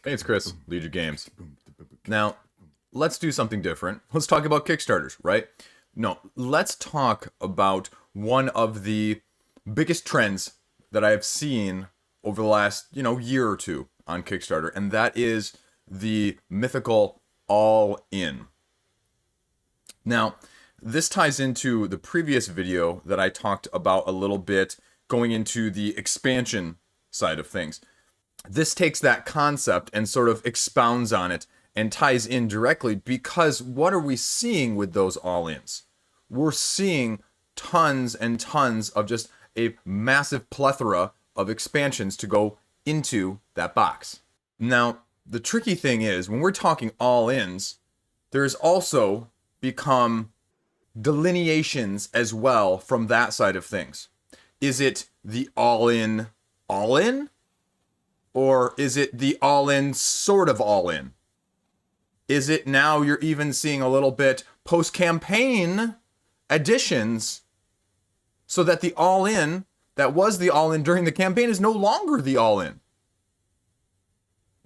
Hey, it's Chris, Liege Games. Now, let's do something different. Let's talk about Kickstarters, right? No, let's talk about one of the biggest trends that I have seen over the last, year or two on Kickstarter, and that is the mythical all-in. Now, this ties into the previous video that I talked about a little bit, going into the expansion side of things. This takes that concept and sort of expounds on it and ties in directly, because what are we seeing with those all-ins? We're seeing tons and tons of just a massive plethora of expansions to go into that box. Now, the tricky thing is, when we're talking all-ins, there's also become delineations as well from that side of things. Is it the all-in all-in? Or is it the all-in sort of all-in? Is it now you're even seeing a little bit post-campaign additions so that the all-in that was the all-in during the campaign is no longer the all-in?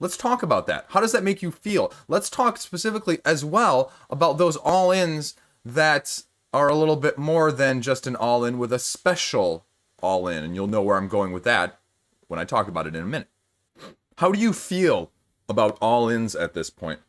Let's talk about that. How does that make you feel? Let's talk specifically as well about those all-ins that are a little bit more than just an all-in with a special all-in. And you'll know where I'm going with that when I talk about it in a minute. How do you feel about all-ins at this point?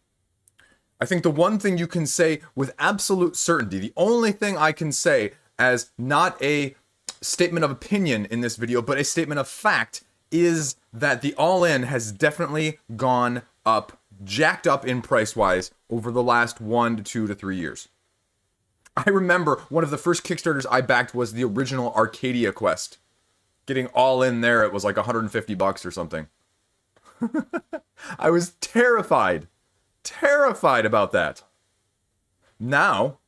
I think the one thing you can say with absolute certainty, the only thing I can say as not a statement of opinion in this video, but a statement of fact, is that the all-in has definitely gone up, jacked up in price-wise over the last 1 to 2 to 3 years. I remember one of the first Kickstarters I backed was the original Arcadia Quest. Getting all in there, it was like $150 or something. I was terrified about that. Now,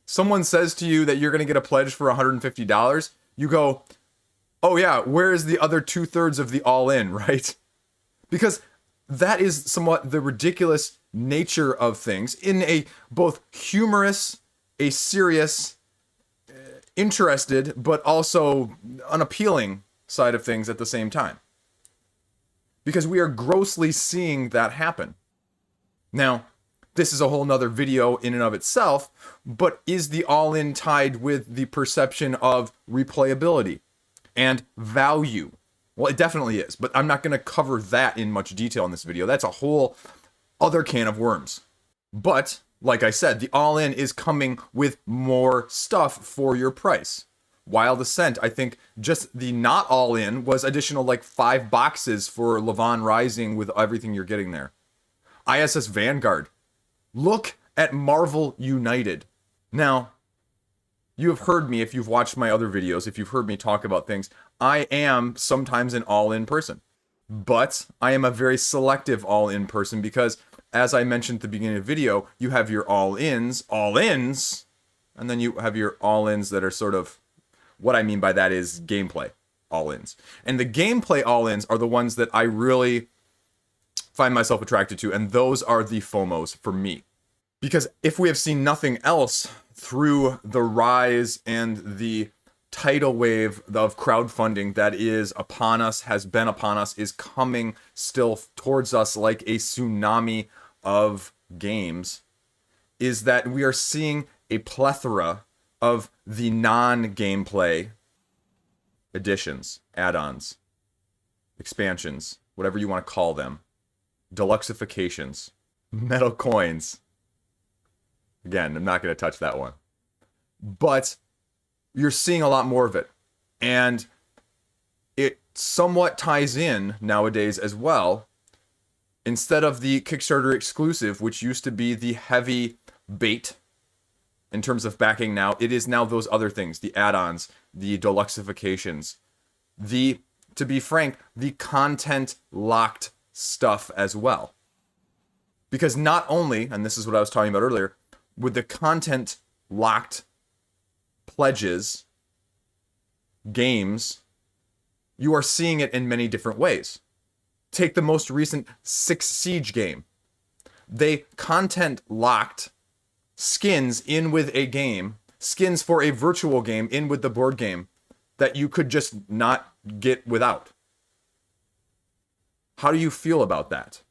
someone says to you that you're going to get a pledge for $150, you go, oh yeah, where is the other 2/3 of the all-in, right? Because that is somewhat the ridiculous nature of things in a both humorous, a serious, interested, but also unappealing side of things at the same time. Because we are grossly seeing that happen. Now, this is a whole nother video in and of itself, but is the all-in tied with the perception of replayability and value? Well, it definitely is, but I'm not going to cover that in much detail in this video. That's a whole other can of worms. But, like I said, the all-in is coming with more stuff for your price. Wild Ascent, I think just the not all-in was additional like 5 boxes for Levon Rising with everything you're getting there. ISS Vanguard. Look at Marvel United. Now, you have heard me, if you've watched my other videos, if you've heard me talk about things, I am sometimes an all-in person. But I am a very selective all-in person because, as I mentioned at the beginning of the video, you have your all-ins, and then you have your all-ins that are sort of, what I mean by that is gameplay all-ins. And the gameplay all-ins are the ones that I really find myself attracted to, and those are the FOMOs for me. Because if we have seen nothing else through the rise and the tidal wave of crowdfunding that is upon us, has been upon us, is coming still towards us like a tsunami of games, is that we are seeing a plethora of the non-gameplay additions, add-ons, expansions, whatever you want to call them, deluxeifications, metal coins. Again, I'm not going to touch that one. But you're seeing a lot more of it. And it somewhat ties in nowadays as well. Instead of the Kickstarter exclusive, which used to be the heavy bait in terms of backing now, it is now those other things, the add-ons, the deluxeifications, to be frank, the content-locked stuff as well. Because not only, and this is what I was talking about earlier, with the content-locked pledges, games, you are seeing it in many different ways. Take the most recent 6 Siege game. They content-locked skins in with a game, skins for a virtual game in with the board game that you could just not get without. How do you feel about that?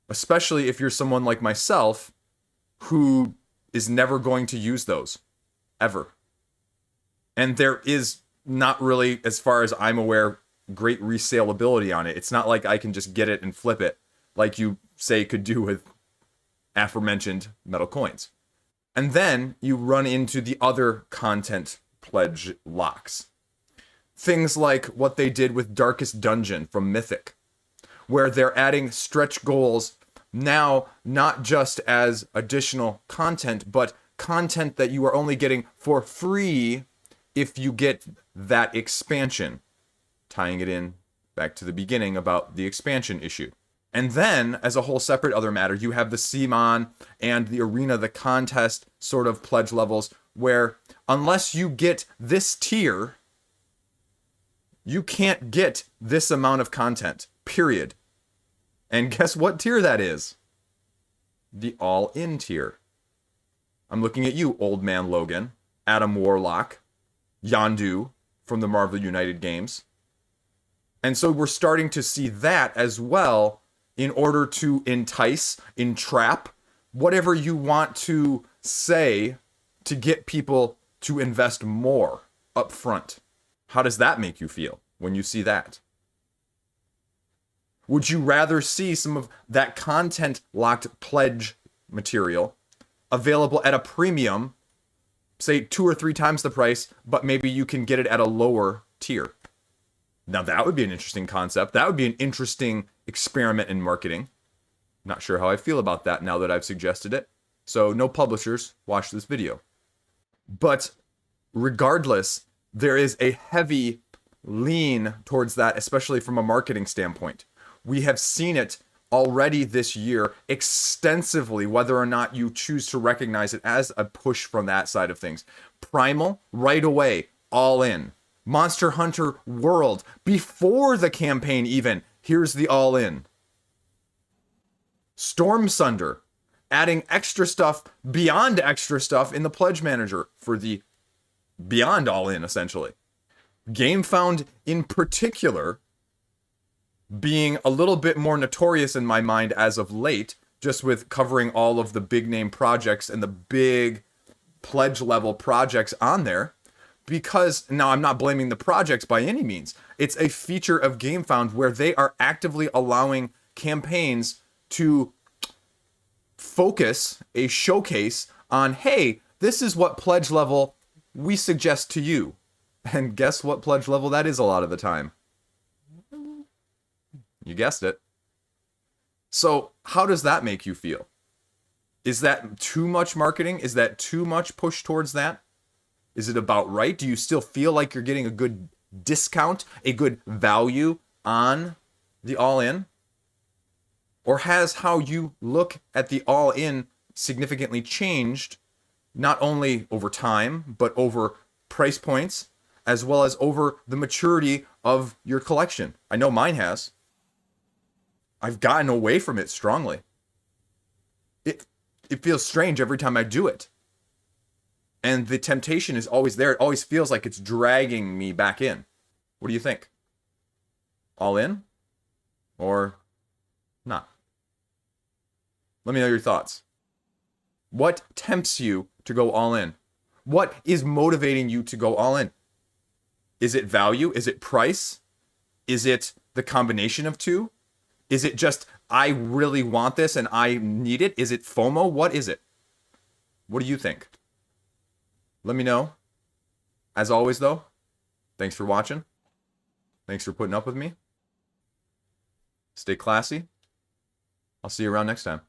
especially if you're someone like myself who is never going to use those, ever. And there is not really, as far as I'm aware, great resaleability on it. It's not like I can just get it and flip it like you, say, could do with aforementioned metal coins. And then you run into the other content pledge locks. Things like what they did with Darkest Dungeon from Mythic, where they're adding stretch goals now not just as additional content, but content that you are only getting for free if you get that expansion. Tying it in back to the beginning about the expansion issue. And then, as a whole separate other matter, you have the CMON and the Arena, the contest sort of pledge levels, where unless you get this tier, you can't get this amount of content, period. And guess what tier that is? The all-in tier. I'm looking at you, Old Man Logan, Adam Warlock, Yondu from the Marvel United games. And so we're starting to see that as well in order to entice, entrap, whatever you want to say to get people to invest more up front. How does that make you feel when you see that? Would you rather see some of that content locked pledge material available at a premium, say 2 or 3 times the price, but maybe you can get it at a lower tier? Now that would be an interesting concept. That would be an interesting experiment in marketing. Not sure how I feel about that now that I've suggested it. So no publishers, watch this video. But regardless, there is a heavy lean towards that, especially from a marketing standpoint. We have seen it already this year extensively, whether or not you choose to recognize it as a push from that side of things. Primal, right away, all in. Monster Hunter World, before the campaign even, here's the all in. Storm Sunder, adding extra stuff beyond extra stuff in the Pledge Manager for the beyond all in, essentially. Gamefound in particular being a little bit more notorious in my mind as of late, just with covering all of the big name projects and the big pledge level projects on there. Because, now I'm not blaming the projects by any means. It's a feature of Gamefound where they are actively allowing campaigns to focus a showcase on, hey, this is what pledge level we suggest to you. And guess what pledge level that is a lot of the time? You guessed it. So how does that make you feel? Is that too much marketing? Is that too much push towards that? Is it about right? Do you still feel like you're getting a good discount, a good value on the all-in? Or has how you look at the all-in significantly changed, not only over time, but over price points, as well as over the maturity of your collection? I know mine has. I've gotten away from it strongly. It feels strange every time I do it. And the temptation is always there. It always feels like it's dragging me back in. What do you think? All in? Or not? Let me know your thoughts. What tempts you to go all in? What is motivating you to go all in? Is it value? Is it price? Is it the combination of two? Is it just, I really want this and I need it? Is it FOMO? What is it? What do you think? Let me know. As always, though, thanks for watching. Thanks for putting up with me. Stay classy. I'll see you around next time.